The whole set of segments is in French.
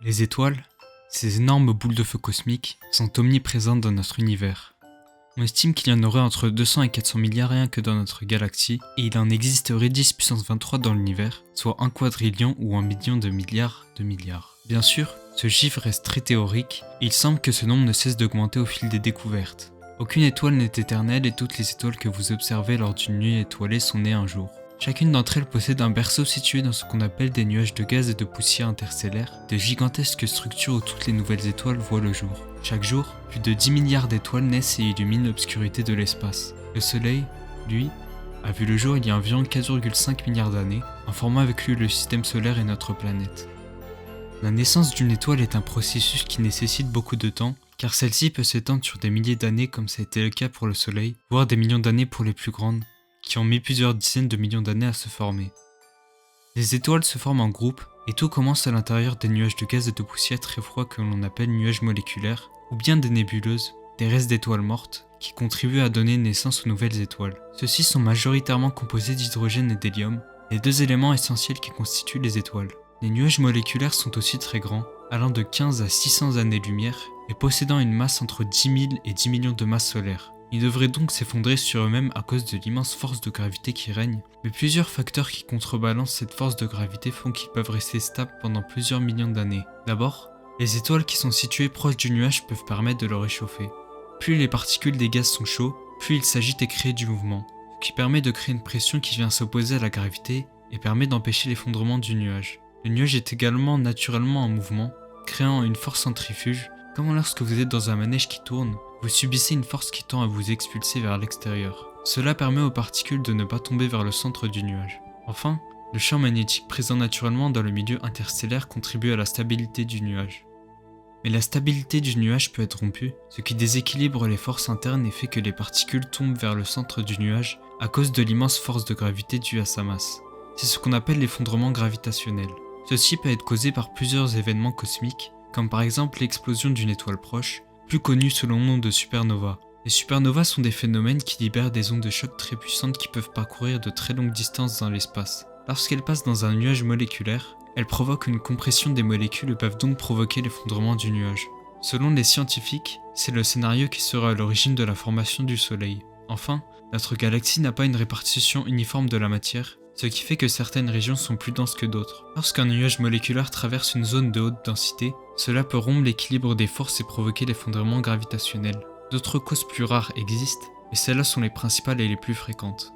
Les étoiles, ces énormes boules de feu cosmiques, sont omniprésentes dans notre univers. On estime qu'il y en aurait entre 200 et 400 milliards rien que dans notre galaxie, et il en existerait 10 puissance 23 dans l'univers, soit 1 quadrillion ou 1 million de milliards de milliards. Bien sûr, ce chiffre reste très théorique, et il semble que ce nombre ne cesse d'augmenter au fil des découvertes. Aucune étoile n'est éternelle et toutes les étoiles que vous observez lors d'une nuit étoilée sont nées un jour. Chacune d'entre elles possède un berceau situé dans ce qu'on appelle des nuages de gaz et de poussière interstellaires, de gigantesques structures où toutes les nouvelles étoiles voient le jour. Chaque jour, plus de 10 milliards d'étoiles naissent et illuminent l'obscurité de l'espace. Le Soleil, lui, a vu le jour il y a environ 4,5 milliards d'années, en formant avec lui le système solaire et notre planète. La naissance d'une étoile est un processus qui nécessite beaucoup de temps, car celle-ci peut s'étendre sur des milliers d'années comme ça a été le cas pour le Soleil, voire des millions d'années pour les plus grandes, qui ont mis plusieurs dizaines de millions d'années à se former. Les étoiles se forment en groupe et tout commence à l'intérieur des nuages de gaz et de poussière très froids que l'on appelle nuages moléculaires, ou bien des nébuleuses, des restes d'étoiles mortes, qui contribuent à donner naissance aux nouvelles étoiles. Ceux-ci sont majoritairement composés d'hydrogène et d'hélium, les deux éléments essentiels qui constituent les étoiles. Les nuages moléculaires sont aussi très grands, allant de 15 à 600 années-lumière, et possédant une masse entre 10 000 et 10 millions de masses solaires. Ils devraient donc s'effondrer sur eux-mêmes à cause de l'immense force de gravité qui règne, mais plusieurs facteurs qui contrebalancent cette force de gravité font qu'ils peuvent rester stables pendant plusieurs millions d'années. D'abord, les étoiles qui sont situées proches du nuage peuvent permettre de le réchauffer. Plus les particules des gaz sont chauds, plus il s'agite et crée du mouvement, ce qui permet de créer une pression qui vient s'opposer à la gravité et permet d'empêcher l'effondrement du nuage. Le nuage est également naturellement en mouvement, créant une force centrifuge. Comme lorsque vous êtes dans un manège qui tourne, vous subissez une force qui tend à vous expulser vers l'extérieur. Cela permet aux particules de ne pas tomber vers le centre du nuage. Enfin, le champ magnétique présent naturellement dans le milieu interstellaire contribue à la stabilité du nuage. Mais la stabilité du nuage peut être rompue, ce qui déséquilibre les forces internes et fait que les particules tombent vers le centre du nuage à cause de l'immense force de gravité due à sa masse. C'est ce qu'on appelle l'effondrement gravitationnel. Ceci peut être causé par plusieurs événements cosmiques, comme par exemple l'explosion d'une étoile proche, plus connue sous le nom de supernova. Les supernovas sont des phénomènes qui libèrent des ondes de choc très puissantes qui peuvent parcourir de très longues distances dans l'espace. Lorsqu'elles passent dans un nuage moléculaire, elles provoquent une compression des molécules et peuvent donc provoquer l'effondrement du nuage. Selon les scientifiques, c'est le scénario qui sera à l'origine de la formation du Soleil. Enfin, notre galaxie n'a pas une répartition uniforme de la matière, ce qui fait que certaines régions sont plus denses que d'autres. Lorsqu'un nuage moléculaire traverse une zone de haute densité, cela peut rompre l'équilibre des forces et provoquer l'effondrement gravitationnel. D'autres causes plus rares existent, mais celles-là sont les principales et les plus fréquentes.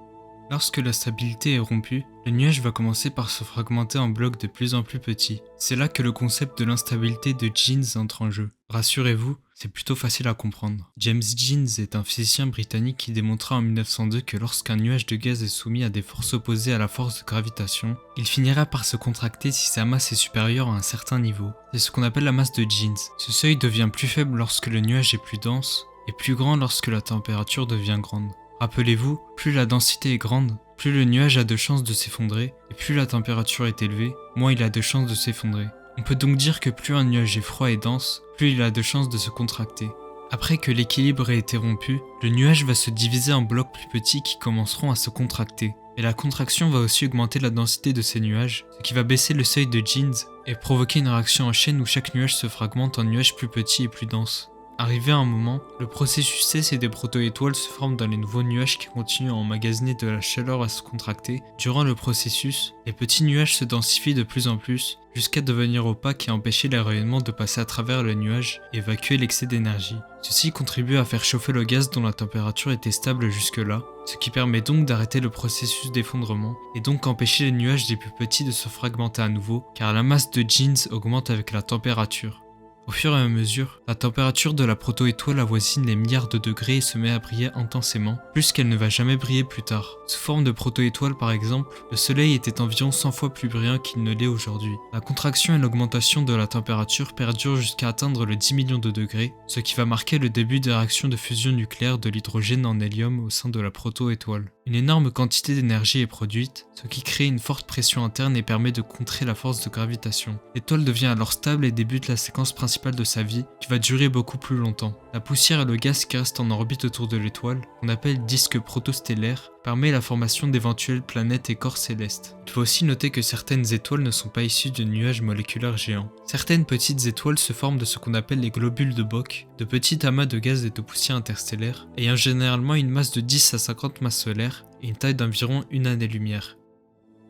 Lorsque la stabilité est rompue, le nuage va commencer par se fragmenter en blocs de plus en plus petits. C'est là que le concept de l'instabilité de Jeans entre en jeu. Rassurez-vous, c'est plutôt facile à comprendre. James Jeans est un physicien britannique qui démontra en 1902 que lorsqu'un nuage de gaz est soumis à des forces opposées à la force de gravitation, il finira par se contracter si sa masse est supérieure à un certain niveau. C'est ce qu'on appelle la masse de Jeans. Ce seuil devient plus faible lorsque le nuage est plus dense et plus grand lorsque la température devient grande. Rappelez-vous, plus la densité est grande, plus le nuage a de chances de s'effondrer, et plus la température est élevée, moins il a de chances de s'effondrer. On peut donc dire que plus un nuage est froid et dense, plus il a de chances de se contracter. Après que l'équilibre ait été rompu, le nuage va se diviser en blocs plus petits qui commenceront à se contracter. Et la contraction va aussi augmenter la densité de ces nuages, ce qui va baisser le seuil de Jeans et provoquer une réaction en chaîne où chaque nuage se fragmente en nuages plus petits et plus denses. Arrivé à un moment, le processus cesse et des proto-étoiles se forment dans les nouveaux nuages qui continuent à emmagasiner de la chaleur à se contracter. Durant le processus, les petits nuages se densifient de plus en plus, jusqu'à devenir opaques et empêcher les rayonnements de passer à travers le nuage et évacuer l'excès d'énergie. Ceci contribue à faire chauffer le gaz dont la température était stable jusque-là, ce qui permet donc d'arrêter le processus d'effondrement, et donc empêcher les nuages les plus petits de se fragmenter à nouveau, car la masse de Jeans augmente avec la température. Au fur et à mesure, la température de la proto-étoile avoisine les milliards de degrés et se met à briller intensément, plus qu'elle ne va jamais briller plus tard. Sous forme de proto-étoile par exemple, le Soleil était environ 100 fois plus brillant qu'il ne l'est aujourd'hui. La contraction et l'augmentation de la température perdurent jusqu'à atteindre les 10 millions de degrés, ce qui va marquer le début des réactions de fusion nucléaire de l'hydrogène en hélium au sein de la proto-étoile. Une énorme quantité d'énergie est produite, ce qui crée une forte pression interne et permet de contrer la force de gravitation. L'étoile devient alors stable et débute la séquence principale de sa vie, qui va durer beaucoup plus longtemps. La poussière et le gaz qui restent en orbite autour de l'étoile, qu'on appelle disque protostellaire, permet la formation d'éventuelles planètes et corps célestes. Il faut aussi noter que certaines étoiles ne sont pas issues de nuages moléculaires géants. Certaines petites étoiles se forment de ce qu'on appelle les globules de Bock, de petits amas de gaz et de poussière interstellaires, ayant généralement une masse de 10 à 50 masses solaires et une taille d'environ une année-lumière.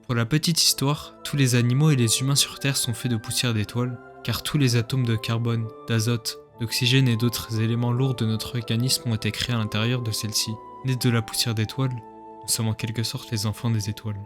Pour la petite histoire, tous les animaux et les humains sur Terre sont faits de poussière d'étoiles, car tous les atomes de carbone, d'azote, d'oxygène et d'autres éléments lourds de notre organisme ont été créés à l'intérieur de celle-ci. Nés de la poussière d'étoiles, nous sommes en quelque sorte les enfants des étoiles.